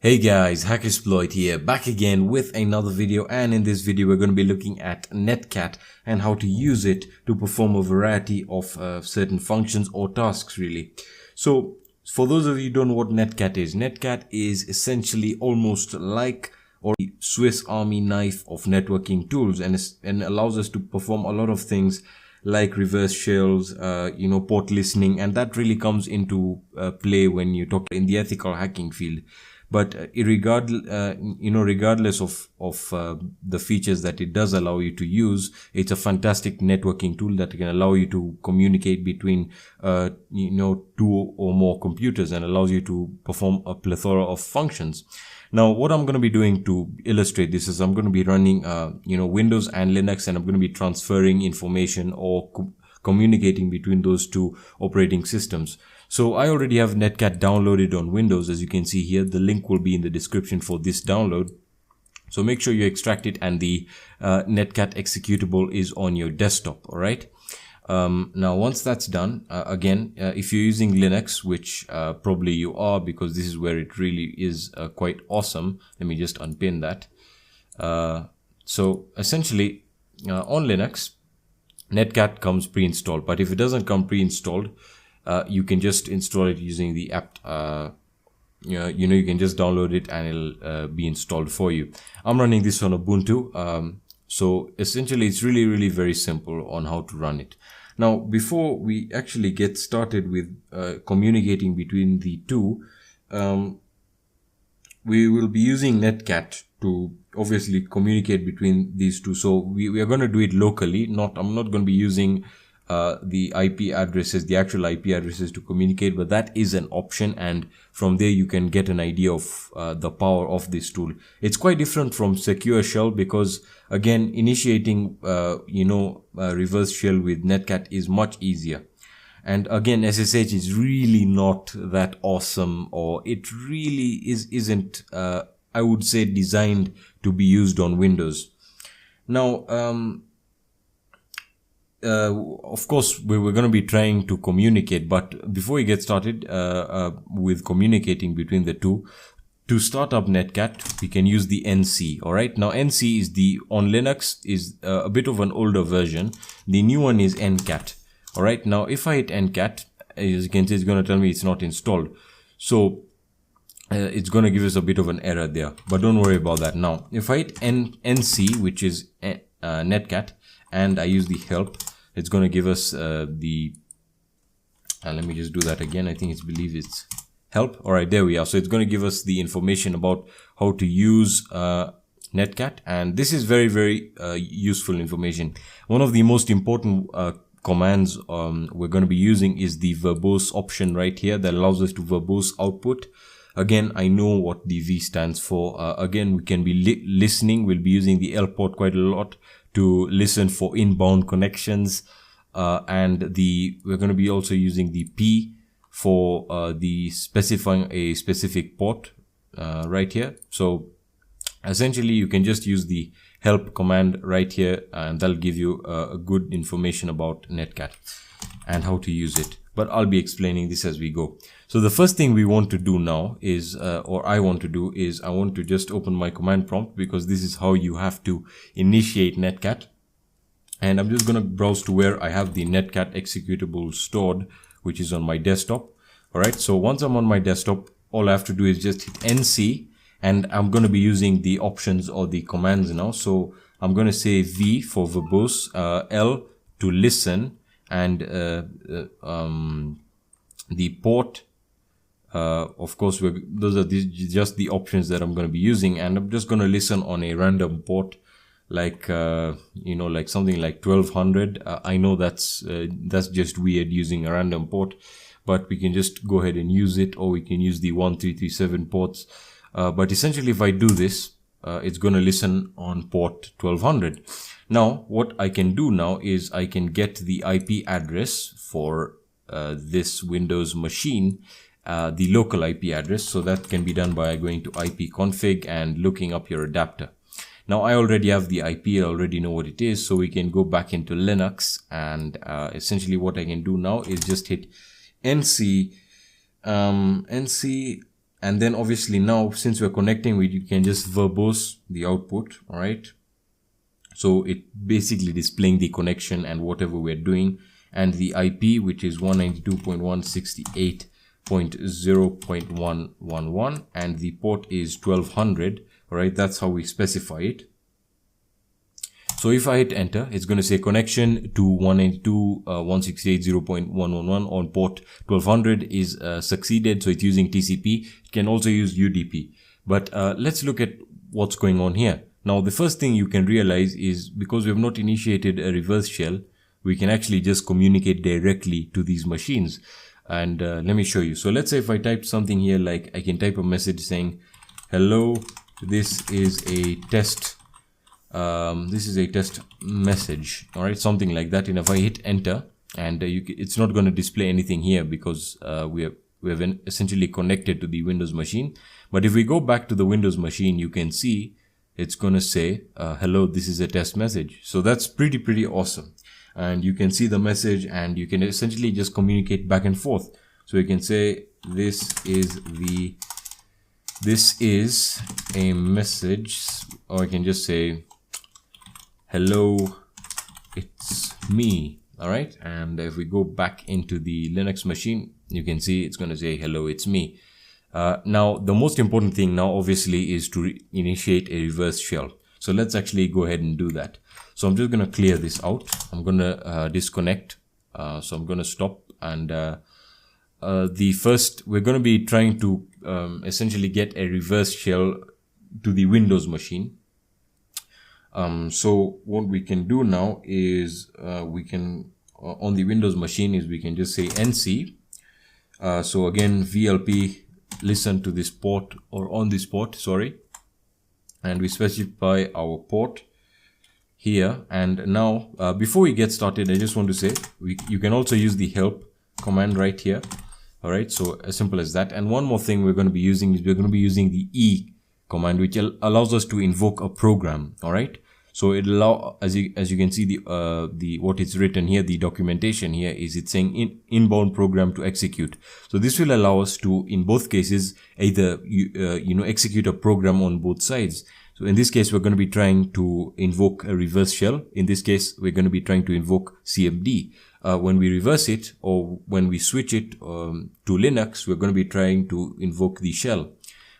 Hey guys, Hackexploit here, back again with another video, and in this video we're going to be looking at Netcat and how to use it to perform a variety of certain functions or tasks really. So for those of you who don't know what Netcat is essentially almost like the Swiss Army knife of networking tools, and allows us to perform a lot of things like reverse shells, port listening, and that really comes into play when you talk in the ethical hacking field. But regardless of the features that it does allow you to use, it's a fantastic networking tool that can allow you to communicate between two or more computers and allows you to perform a plethora of functions. Now, what I'm going to be doing to illustrate this is I'm going to be running Windows and Linux, and I'm going to be transferring information or communicating between those two operating systems. So I already have Netcat downloaded on Windows, as you can see here. The link will be in the description for this download. So make sure you extract it, and the Netcat executable is on your desktop. All right. Now, once that's done, if you're using Linux, which probably you are, because this is where it really is quite awesome. Let me just unpin that. So essentially, on Linux, Netcat comes pre-installed, but if it doesn't come pre-installed, you can just install it using the app. You can just download it and it'll be installed for you. I'm running this on Ubuntu. So essentially it's really very simple on how to run it. Now, before we actually get started with communicating between the two, we will be using Netcat to obviously communicate between these two. So we are going to do it locally. I'm not going to be using the IP addresses, the actual IP addresses to communicate, but that is an option, and from there you can get an idea of the power of this tool. It's quite different from secure shell because, again, initiating reverse shell with Netcat is much easier. And again, SSH is really not that awesome, or it really isn't I would say designed to be used on Windows. Now, of course, we're going to be trying to communicate, but before we get started with communicating between the two, to start up Netcat, we can use the NC. All right. Now, NC is on Linux is a bit of an older version. The new one is NCAT. All right. Now, if I hit NCAT, as you can see, it's going to tell me it's not installed. So it's going to give us a bit of an error there, but don't worry about that. Now, if I hit NC, which is Netcat, and I use the help, it's going to give us let me just do that again. I believe it's help. All right, there we are. So it's going to give us the information about how to use Netcat, and this is very useful information. One of the most important commands we're going to be using is the verbose option right here that allows us to verbose output. Again, I know what the V stands for. Again, we can be listening. We'll be using the L port quite a lot to listen for inbound connections, and we're going to be also using the P for the specifying a specific port right here. So essentially you can just use the help command right here, and that'll give you a good information about Netcat and how to use it, but I'll be explaining this as we go. So the first thing we want to do now is, I want to just open my command prompt, because this is how you have to initiate Netcat. And I'm just going to browse to where I have the Netcat executable stored, which is on my desktop. All right. So once I'm on my desktop, all I have to do is just hit NC, and I'm going to be using the options or the commands now. So I'm going to say V for verbose, L to listen, and the port. Of course, those are just the options that I'm going to be using, and I'm just going to listen on a random port, like like something like 1200. I know that's just weird using a random port, but we can just go ahead and use it, or we can use the 1337 ports. But essentially, if I do this, it's going to listen on port 1200. Now, what I can do now is I can get the IP address for this Windows machine, the local IP address. So that can be done by going to ipconfig and looking up your adapter. Now, I already have the IP, I already know what it is, so we can go back into Linux, and essentially what I can do now is just hit NC And then obviously now, since we're connecting, we can just verbose the output. All right. So it basically displaying the connection and whatever we're doing, and the IP, which is 192.168.0.111, and the port is 1200. All right, that's how we specify it. So if I hit enter, it's going to say connection to 192.168.0.111 on port 1200 is succeeded. So it's using TCP. It can also use UDP. But let's look at what's going on here. Now, the first thing you can realize is because we have not initiated a reverse shell, we can actually just communicate directly to these machines. And let me show you. So let's say if I type something here, like I can type a message saying, hello, this is a test. This is a test message. All right, something like that. And if I hit enter, and it's not going to display anything here because we have essentially connected to the Windows machine. But if we go back to the Windows machine, you can see it's going to say, hello, this is a test message. So that's pretty awesome. And you can see the message, and you can essentially just communicate back and forth. So you can say, this is a message, or I can just say, hello, it's me. All right. And if we go back into the Linux machine, you can see it's going to say, hello, it's me. Now, the most important thing now, obviously, is to initiate a reverse shell. So let's actually go ahead and do that. So I'm just going to clear this out. I'm going to disconnect. So I'm going to stop. And we're going to be trying to essentially get a reverse shell to the Windows machine. So what we can do now is we can, on the Windows machine, is we can just say NC. So again, VLP, listen to this port, or on this port, sorry, and we specify our port here. And now before we get started, I just want to say you can also use the help command right here. All right, so as simple as that. And one more thing we're going to be using is we're going to be using the E command, which allows us to invoke a program. All right, so it as you can see, the what is written here, the documentation here is it's saying inbound program to execute. So this will allow us to, in both cases, either execute a program on both sides. So in this case, we're going to be trying to invoke a reverse shell. In this case, we're going to be trying to invoke CMD. When we reverse it, or when we switch it to Linux, we're going to be trying to invoke the shell.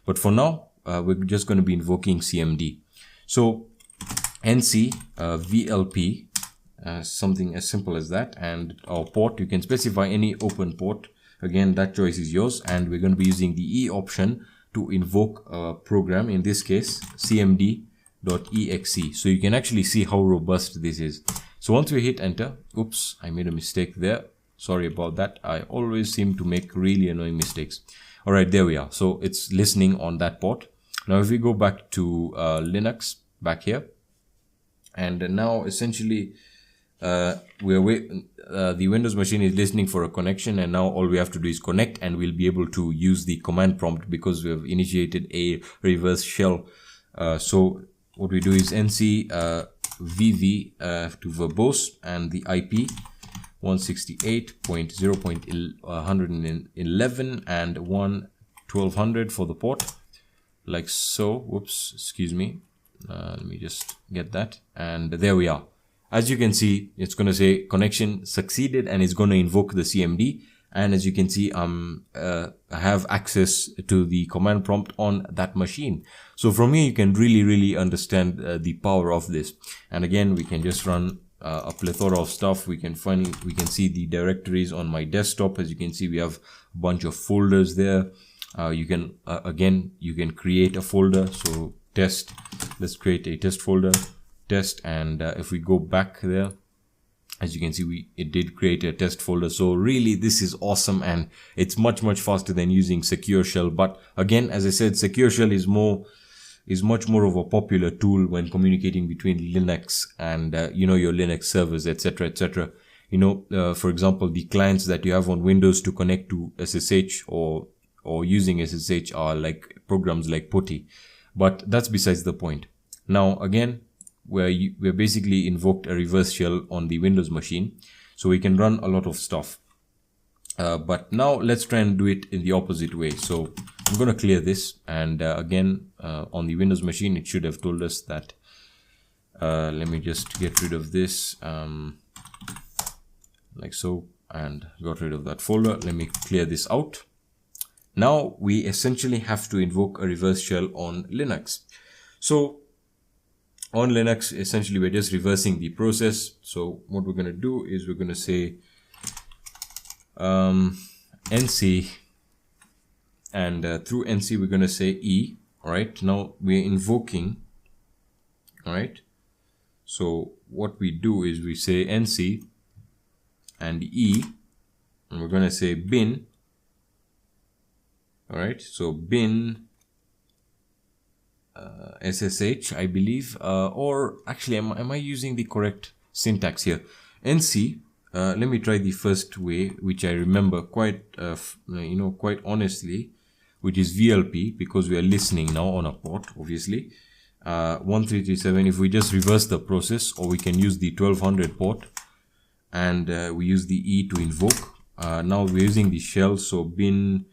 But for now, we're just going to be invoking CMD. So NC VLP, something as simple as that, and our port, you can specify any open port. Again, that choice is yours, and we're going to be using the E option to invoke a program, in this case cmd.exe. So you can actually see how robust this is. So once we hit enter, oops, I made a mistake there. Sorry about that. I always seem to make really annoying mistakes. All right, there we are. So it's listening on that port. Now if we go back to Linux, back here, and now essentially the Windows machine is listening for a connection, and now all we have to do is connect, and we'll be able to use the command prompt because we have initiated a reverse shell. So what we do is NC VV to verbose, and the IP 168.0.111 and 1200 for the port, like so. Whoops, excuse me. Let me just get that, and there we are. As you can see, it's going to say connection succeeded, and it's going to invoke the CMD. And as you can see, I have access to the command prompt on that machine. So from here, you can really understand the power of this. And again, we can just run a plethora of stuff. We can see the directories on my desktop. As you can see, we have a bunch of folders there. You can create a folder. So test, let's create a test folder, test, and if we go back there, as you can see, it did create a test folder. So really, this is awesome, and it's much faster than using Secure Shell. But again, as I said, Secure Shell is much more of a popular tool when communicating between Linux and your Linux servers, etc. For example, the clients that you have on Windows to connect to SSH or using SSH are like programs like PuTTY. But that's besides the point. Now again, we're basically invoked a reverse shell on the Windows machine, so we can run a lot of stuff. But now let's try and do it in the opposite way. So I'm going to clear this, and again on the Windows machine it should have told us that. Let me just get rid of this like so, and got rid of that folder. Let me clear this out. Now we essentially have to invoke a reverse shell on Linux. So on Linux, essentially we're just reversing the process. So what we're going to do is we're going to say nc, and through nc we're going to say e. All right, now we're invoking. All right, so what we do is we say nc and e, and we're going to say bin. All right, so bin ssh, I believe, or actually am I using the correct syntax here? nc, let me try the first way, which I remember quite quite honestly, which is vlp, because we are listening now on a port, obviously 1337. If we just reverse the process, or we can use the 1200 port, and we use the e to invoke. Now we're using the shell, so bin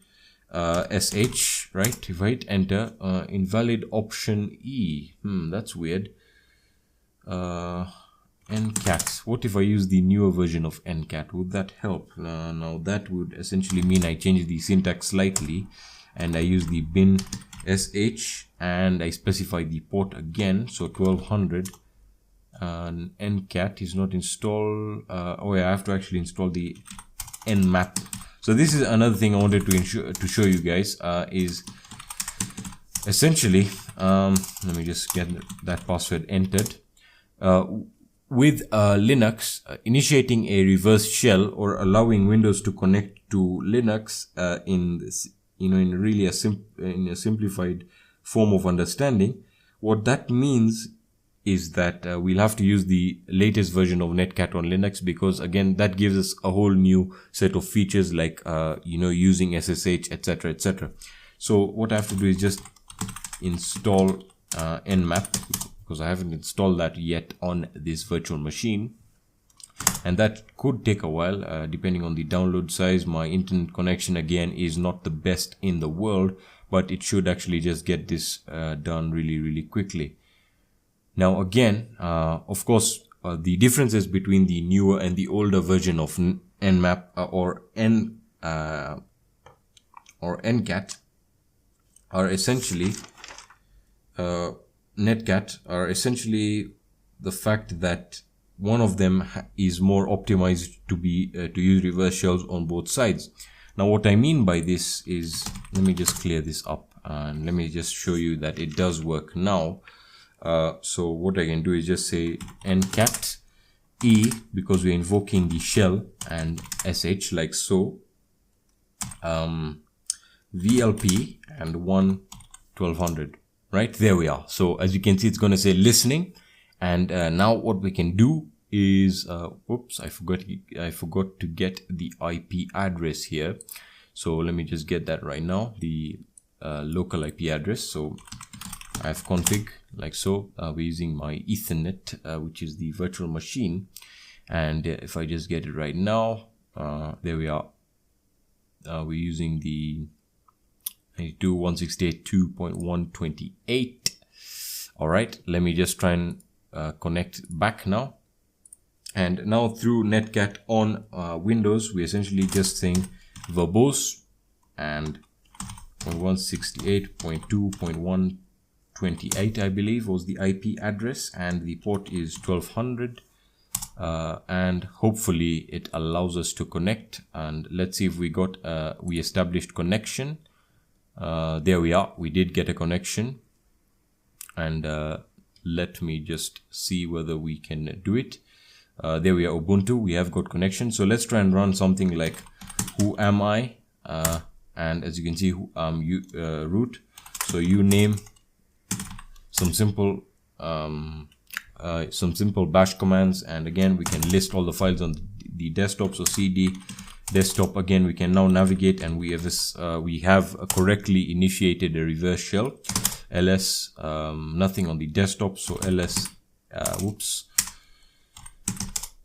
sh, right? If I hit enter, invalid option e. That's weird. Netcat. What if I use the newer version of Netcat? Would that help? Now that would essentially mean I change the syntax slightly, and I use the bin sh, and I specify the port again, so 1200. Netcat is not installed. Oh yeah, I have to actually install the nmap. So this is another thing I wanted to show you guys, is essentially, let me just get that password entered. With Linux, initiating a reverse shell or allowing Windows to connect to Linux in this, in really in a simplified form of understanding, what that means is that we'll have to use the latest version of Netcat on Linux, because again that gives us a whole new set of features like using SSH, etc, etc. So what I have to do is just install nmap, because I haven't installed that yet on this virtual machine, and that could take a while depending on the download size. My internet connection again is not the best in the world, but it should actually just get this done really quickly. Now again, of course, the differences between the newer and the older version of nmap or Netcat are essentially Netcat are essentially the fact that one of them is more optimized to be to use reverse shells on both sides. Now what I mean by this is, let me just clear this up and let me just show you that it does work now. So what I can do is just say netcat e, because we're invoking the shell, and sh like so, vlp and 1200. Right, there we are. So as you can see, it's going to say listening, and now what we can do is oops, I forgot to get the IP address here. So let me just get that right now, the local IP address. So I have config like so. We're using my Ethernet, which is the virtual machine, and if I just get it right now, there we are. We're using the 192.168.2.128. all right, let me just try and connect back now, and now through Netcat on Windows, we essentially just saying verbose and 168.2.128, I believe was the IP address, and the port is 1200, and hopefully it allows us to connect. And let's see if we got we established connection. There we are, we did get a connection, and let me just see whether we can do it. There we are, Ubuntu, we have got connection. So let's try and run something like who am I, and as you can see, root. So you name some simple bash commands, and again we can list all the files on the desktop. So cd desktop, again we can now navigate, and we have correctly initiated a reverse shell. ls, nothing on the desktop, so ls whoops,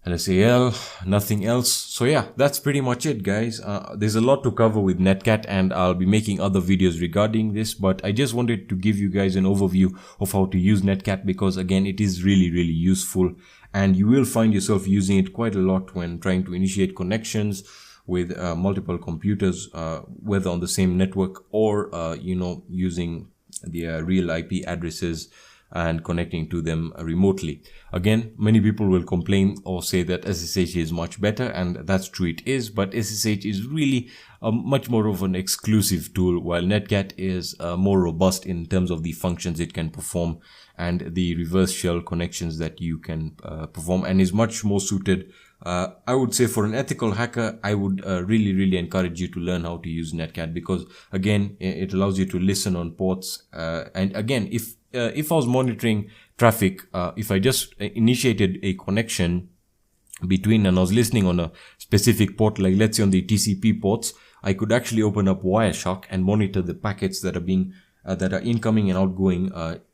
LSAL, nothing else. So yeah, that's pretty much it, guys. There's a lot to cover with Netcat, and I'll be making other videos regarding this, but I just wanted to give you guys an overview of how to use Netcat, because again, it is really, really useful, and you will find yourself using it quite a lot when trying to initiate connections with multiple computers, whether on the same network or using the real IP addresses and connecting to them remotely. Again, many people will complain or say that SSH is much better, and that's true, it is, but SSH is really much more of an exclusive tool, while Netcat is more robust in terms of the functions it can perform and the reverse shell connections that you can perform, and is much more suited. I would say for an ethical hacker, I would really encourage you to learn how to use Netcat, because again, it allows you to listen on ports, and again, if I was monitoring traffic, if I just initiated a connection between and I was listening on a specific port, like let's say on the TCP ports, I could actually open up Wireshark and monitor the packets that are being that are incoming and outgoing,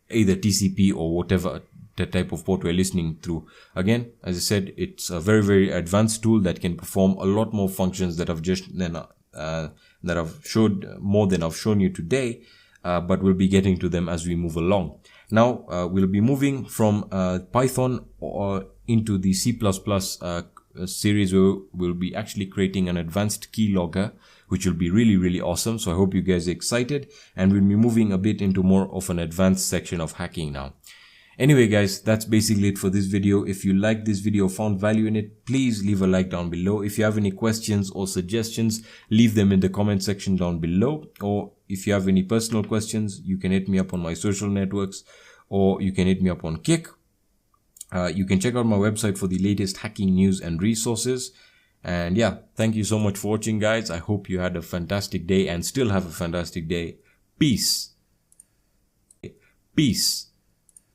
either TCP or whatever the type of port we're listening through. Again, as I said, it's a very advanced tool that can perform a lot more functions that I've showed more than I've shown you today. But we'll be getting to them as we move along. Now, we'll be moving from Python into the C++ series, where we'll be actually creating an advanced keylogger, which will be really awesome. So I hope you guys are excited, and we'll be moving a bit into more of an advanced section of hacking now. Anyway, guys, that's basically it for this video. If you liked this video, found value in it, please leave a like down below. If you have any questions or suggestions, leave them in the comment section down below. Or if you have any personal questions, you can hit me up on my social networks, or you can hit me up on Kick. You can check out my website for the latest hacking news and resources. And yeah, thank you so much for watching, guys. I hope you had a fantastic day and still have a fantastic day. Peace. Peace.